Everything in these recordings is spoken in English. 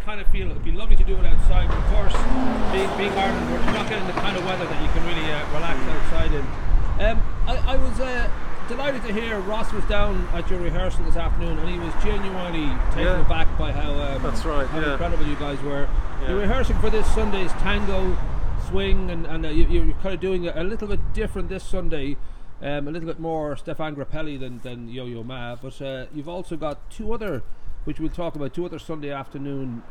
kind of feel it would be lovely to do it outside, but of course, being Ireland, we're not getting the kind of weather that you can really relax outside in. I was delighted to hear Ross was down at your rehearsal this afternoon, and he was genuinely taken aback by how that's right, how incredible you guys were. Yeah. You're rehearsing for this Sunday's tango swing, and you're kind of doing a little bit different this Sunday, a little bit more Stefan Grappelli than Yo-Yo Ma, but you've also got two other, which we'll talk about, two other Sunday afternoon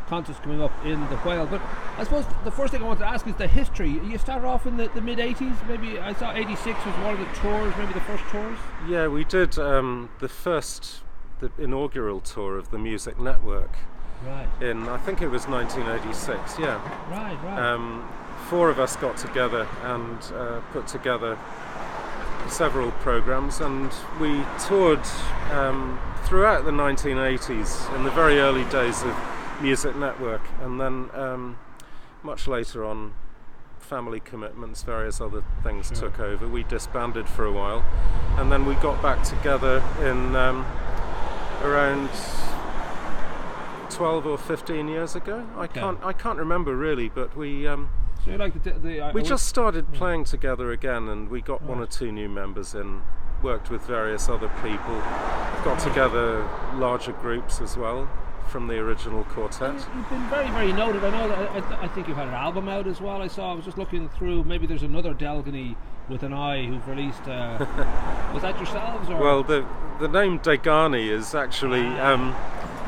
contests coming up in the Whale. But I suppose the first thing I want to ask is the history. You started off in the mid-80s, maybe. I saw 86 was one of the tours, maybe the first tours. Yeah, we did the inaugural tour of the Music Network. Right. In, I think it was 1986, yeah. Right. Four of us got together and put together several programs, and we toured throughout the 1980s, in the very early days of Music Network, and then much later on, family commitments, various other things took over. We disbanded for a while, and then we got back together in around 12 or 15 years ago. I can't remember really, but we so you like we just started playing together again, and we got one or two new members in, worked with various other people, got together larger groups as well from the original quartet. You've been very, very noted. I know that I think you've had an album out as well. I was just looking through, maybe there's another Delgany with an I who've released was that yourselves? Or? Well, the name Degani is actually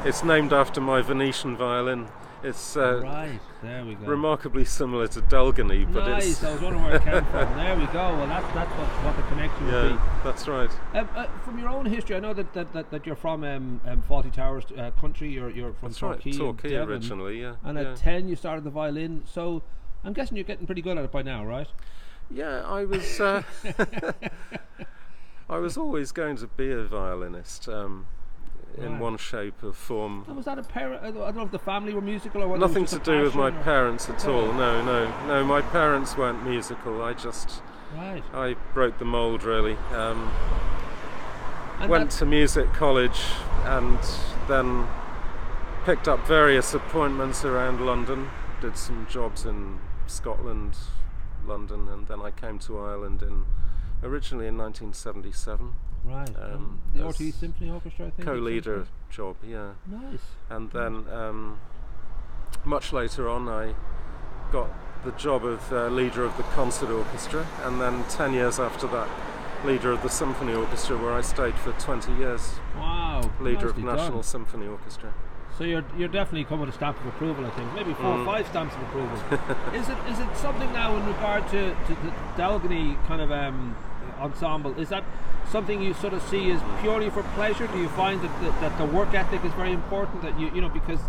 it's named after my Venetian violin. It's right, there we go. Remarkably similar to Delgany, but nice. I was wondering where it came from. There we go. Well, that's what the connection would be. That's right. From your own history, I know that you're from Fawlty Towers country. You're from Torquay. Right. Torquay originally, yeah. And at 10 you started the violin. So I'm guessing you're getting pretty good at it by now, right? Yeah, I was. I was always going to be a violinist. In one shape or form. And was that a parent? I don't know if the family were musical or whether nothing it was just to do with my parents at all. No. My parents weren't musical. I just I broke the mould really. Went to music college and then picked up various appointments around London. Did some jobs in Scotland, London, and then I came to Ireland originally in 1977. Right. The RTE Symphony Orchestra, I think. Co-leader job, yeah. Nice. And then much later on I got the job of leader of the concert orchestra, and then 10 years after that leader of the symphony orchestra, where I stayed for 20 years. Wow. Leader of the National Symphony Orchestra. So you're definitely coming with a stamp of approval, I think. Maybe 4 or 5 stamps of approval. Is it something now in regard to the Delgany kind of ensemble? Is that something you sort of see as purely for pleasure? Do you find that the work ethic is very important? That you know, because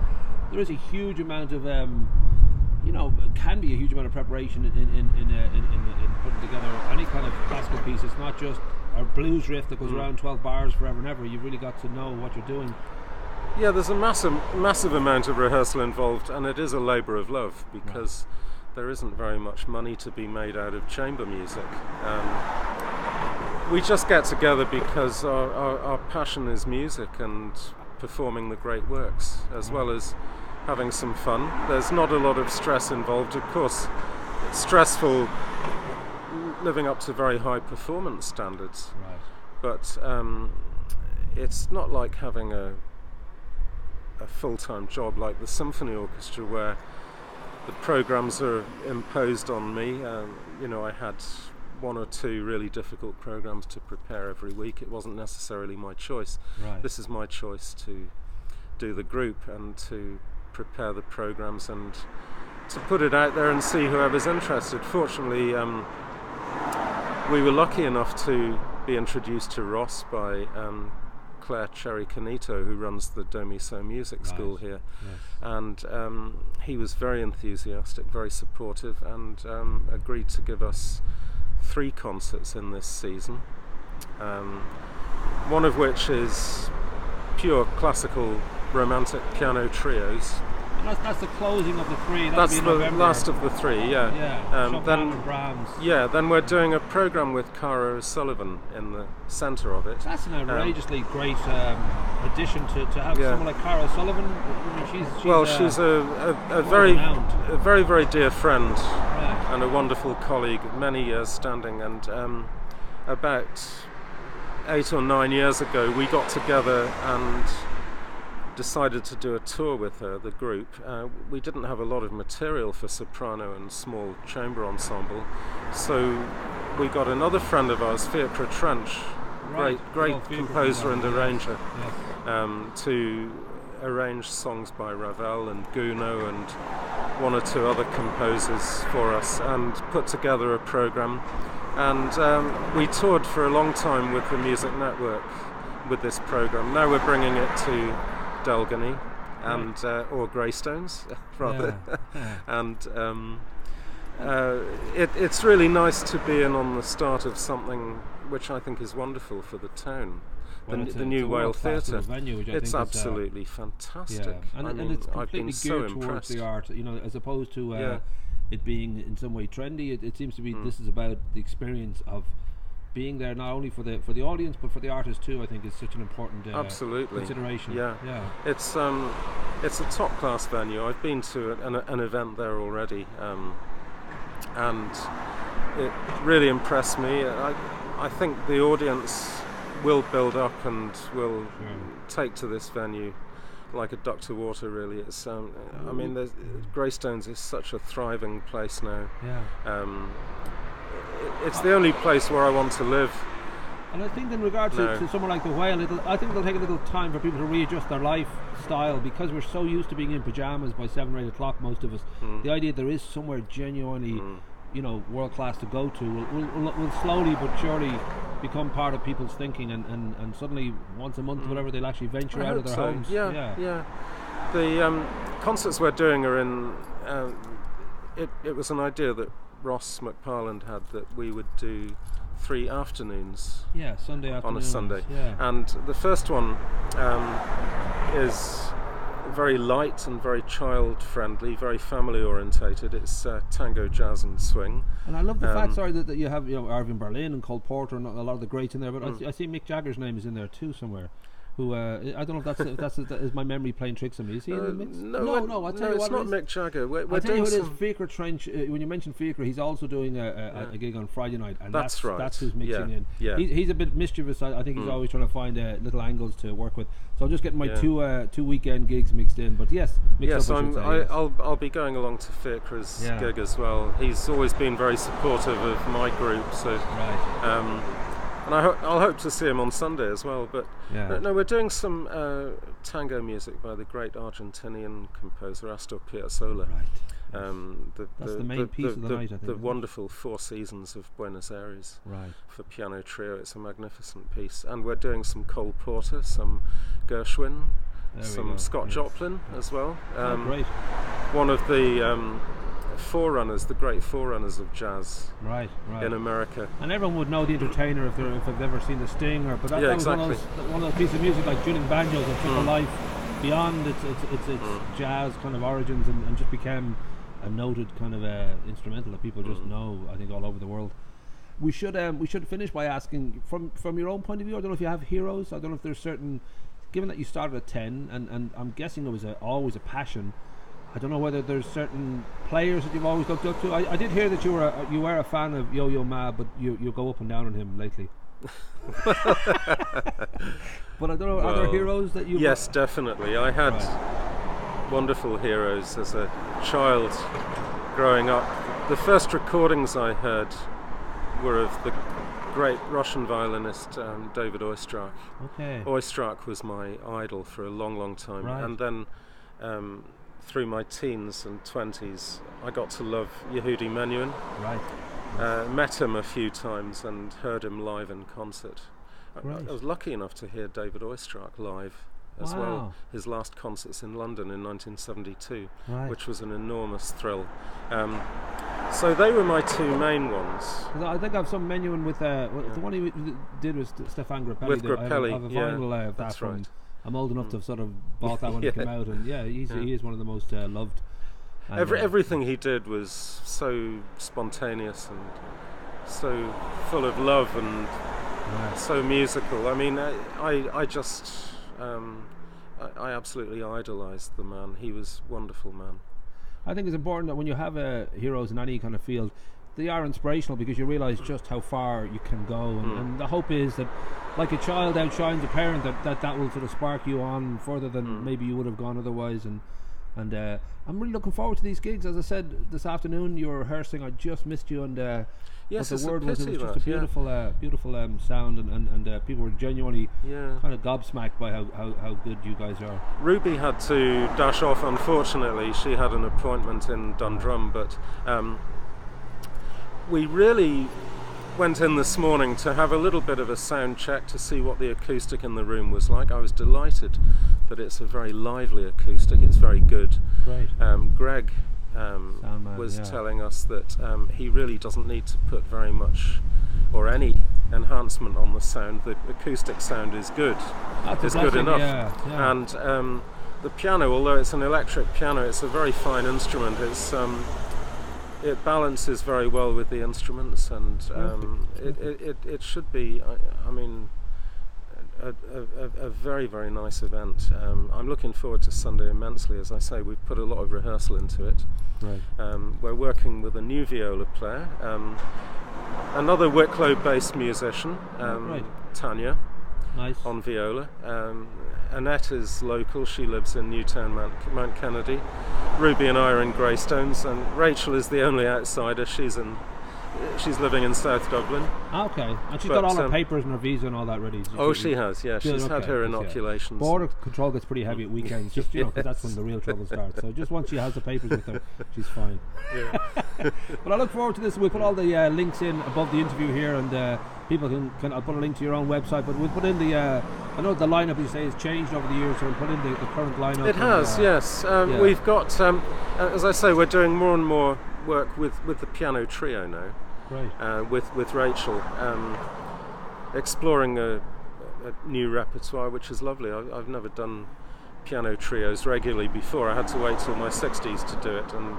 there is a huge amount of it can be a huge amount of preparation in putting together any kind of classical piece. It's not just a blues riff that goes around 12 bars forever and ever. You've really got to know what you're doing. Yeah, there's a massive amount of rehearsal involved, and it is a labour of love because there isn't very much money to be made out of chamber music. We just get together because our passion is music and performing the great works, as well as having some fun. There's not a lot of stress involved. Of course, it's stressful living up to very high performance standards, but it's not like having a full-time job like the symphony orchestra, where the programs are imposed on me. I had 1 or 2 really difficult programs to prepare every week. It wasn't necessarily my choice. This is my choice to do the group and to prepare the programs and to put it out there and see whoever's interested. Fortunately, we were lucky enough to be introduced to Ross by Claire Cherry-Canito, who runs the Do Mi So Music School here, and he was very enthusiastic, very supportive, and agreed to give us 3 concerts in this season, one of which is pure classical romantic piano trios, And that's the closing of the three. That's the November. last of the three, yeah. Chopin and Brahms. Yeah, then we're doing a programme with Cara O'Sullivan in the centre of it. That's an outrageously great addition to have someone like Cara O'Sullivan. I mean, she's a very, very dear friend and a wonderful colleague, many years standing. And about 8 or 9 years ago, we got together and decided to do a tour with her, the group. We didn't have a lot of material for soprano and small chamber ensemble, so we got another friend of ours, Fiacre Trench, great composer and arranger, to arrange songs by Ravel and Gounod and one or two other composers for us, and put together a programme. And we toured for a long time with the Music Network with this programme. Now we're bringing it to Delgany and or Greystones rather, and it's really nice to be in on the start of something which I think is wonderful for the town. The new Whale Theatre. It's absolutely fantastic. And it's completely geared towards the art, as opposed to it being in some way trendy. It seems to be this is about the experience of being there, not only for the audience but for the artist too. I think is such an important consideration. It's a top class venue. I've been to an event there already, and it really impressed me. I think the audience will build up and will take to this venue like a duck to water, really. It's I mean, Greystones is such a thriving place now. It's the only place where I want to live. And I think in regard to someone like the Whale, I think it'll take a little time for people to readjust their lifestyle, because we're so used to being in pyjamas by 7 or 8 o'clock, most of us. The idea that there is somewhere genuinely world class to go to will slowly but surely become part of people's thinking, and suddenly once a month, whatever, they'll actually venture out of their homes. The concerts we're doing are in it was an idea that Ross McParland had, that we would do 3 afternoons Sunday afternoons on a Sunday, and the first one is very light and very child friendly, very family orientated. It's tango, jazz and swing. And I love the fact that you have Irving Berlin and Cole Porter and a lot of the greats in there, but I see Mick Jagger's name is in there too somewhere. Who I don't know if that's is my memory playing tricks on me. Is he in the mix? No. I tell you what, it's not Mick Jagger. I tell you who it is. Fiacre Trench. When you mentioned Fiacre, he's also doing a gig on Friday night, and that's right. That's who's mixing in. He's a bit mischievous. I think he's always trying to find little angles to work with. So I'm just getting my two weekend gigs mixed in. But I'll be going along to Fiacre's gig as well. He's always been very supportive of my group. So. And I'll hope to see him on Sunday as well. But no, we're doing some tango music by the great Argentinian composer Astor Piazzolla. That's the main piece of the night, I think. The wonderful Four Seasons of Buenos Aires for piano trio. It's a magnificent piece. And we're doing some Cole Porter, some Gershwin, some Scott Joplin as well. Great. One of the the great forerunners of jazz in America. And everyone would know the Entertainer if they've ever seen the Sting, but that was one of those pieces of music like Tuning Banjos that took a life beyond its jazz kind of origins and just became a noted kind of instrumental that people just know, I think, all over the world. We should finish by asking, from your own point of view, I don't know if you have heroes. I don't know if there's certain, given that you started at 10 and I'm guessing it was always a passion, I don't know whether there's certain players that you've always looked up to. I did hear that you were a fan of Yo-Yo Ma, but you go up and down on him lately. But I don't know, are there heroes that you? Yes, definitely. I had wonderful heroes as a child growing up. The first recordings I heard were of the great Russian violinist David Oistrakh. Oistrakh was my idol for a long, long time, and then through my teens and 20s, I got to love Yehudi Menuhin. Met him a few times and heard him live in concert. I was lucky enough to hear David Oistrakh live as well. His last concerts in London in 1972, which was an enormous thrill. So they were my two main ones. I think I have some Menuhin with the one he did with Stefan Grappelli. With Grappelli, I have a vinyl of that that's from I'm old enough to have sort of bought that when it came out, and he is one of the most loved. And, everything he did was so spontaneous and so full of love and so musical. I mean, I absolutely idolised the man. He was a wonderful man. I think it's important that when you have heroes in any kind of field, they are inspirational because you realise just how far you can go, and the hope is that, like a child outshines a parent, that will sort of spark you on further than maybe you would have gone otherwise. And I'm really looking forward to these gigs. As I said this afternoon, you were rehearsing. I just missed you, and yes, the word was it was just a beautiful, beautiful sound, and people were genuinely kind of gobsmacked by how good you guys are. Ruby had to dash off, unfortunately. She had an appointment in Dundrum, but we really went in this morning to have a little bit of a sound check to see what the acoustic in the room was like. I was delighted that it's a very lively acoustic. It's very good. Great. Greg was telling us that he really doesn't need to put very much or any enhancement on the sound. The acoustic sound is good. It's good enough. And the piano, although it's an electric piano, it's a very fine instrument. It balances very well with the instruments, and it should be, I mean, a very, very nice event. I'm looking forward to Sunday immensely. As I say, we've put a lot of rehearsal into it. Right. We're working with a new viola player, another Wicklow-based musician, Tanya, on viola. Annette is local. She lives in Newtown, Mount Kennedy. Ruby and I are in Greystones, and Rachel is the only outsider. She's living in South Dublin. Okay, and she's got all her papers and her visa and all that ready. She has. Yeah, she's had her inoculations. Border control gets pretty heavy at weekends, just because that's when the real trouble starts. So just once she has the papers with her, she's fine. Yeah. But I look forward to this. We'll put all the links in above the interview here, and people can. I'll put a link to your own website, but we'll put in the. I know the lineup you say has changed over the years, so we'll put in the current lineup. It has, yes. We've got, as I say, we're doing more and more work with the piano trio now. Right. With Rachel, exploring a new repertoire, which is lovely. I've never done piano trios regularly before. I had to wait till my 60s to do it, and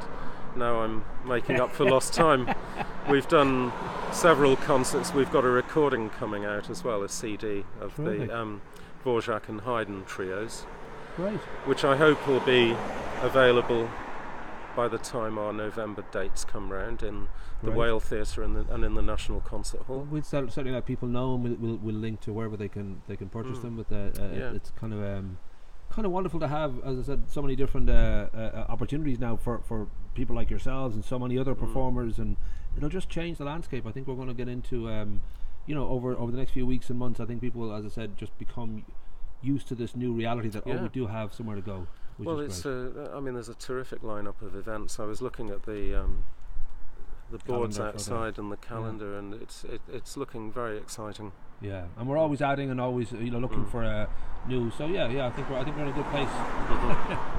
now I'm making up for lost time. We've done several concerts. We've got a recording coming out as well, a CD of the Dvorak and Haydn trios, which I hope will be available by the time our November dates come round in the Whale Theatre and in the National Concert Hall. We'd certainly let people know, and we'll link to wherever they can purchase them. But it's kind of wonderful to have, as I said, so many different opportunities now for people like yourselves and so many other performers, and it'll just change the landscape. I think we're going to get into over the next few weeks and months. I think people will, as I said, just become used to this new reality that we do have somewhere to go. Well, it's there's a terrific lineup of events. I was looking at the boards outside and the calendar, and it's looking very exciting. Yeah, and we're always adding and always looking for new. So I think we're in a good place.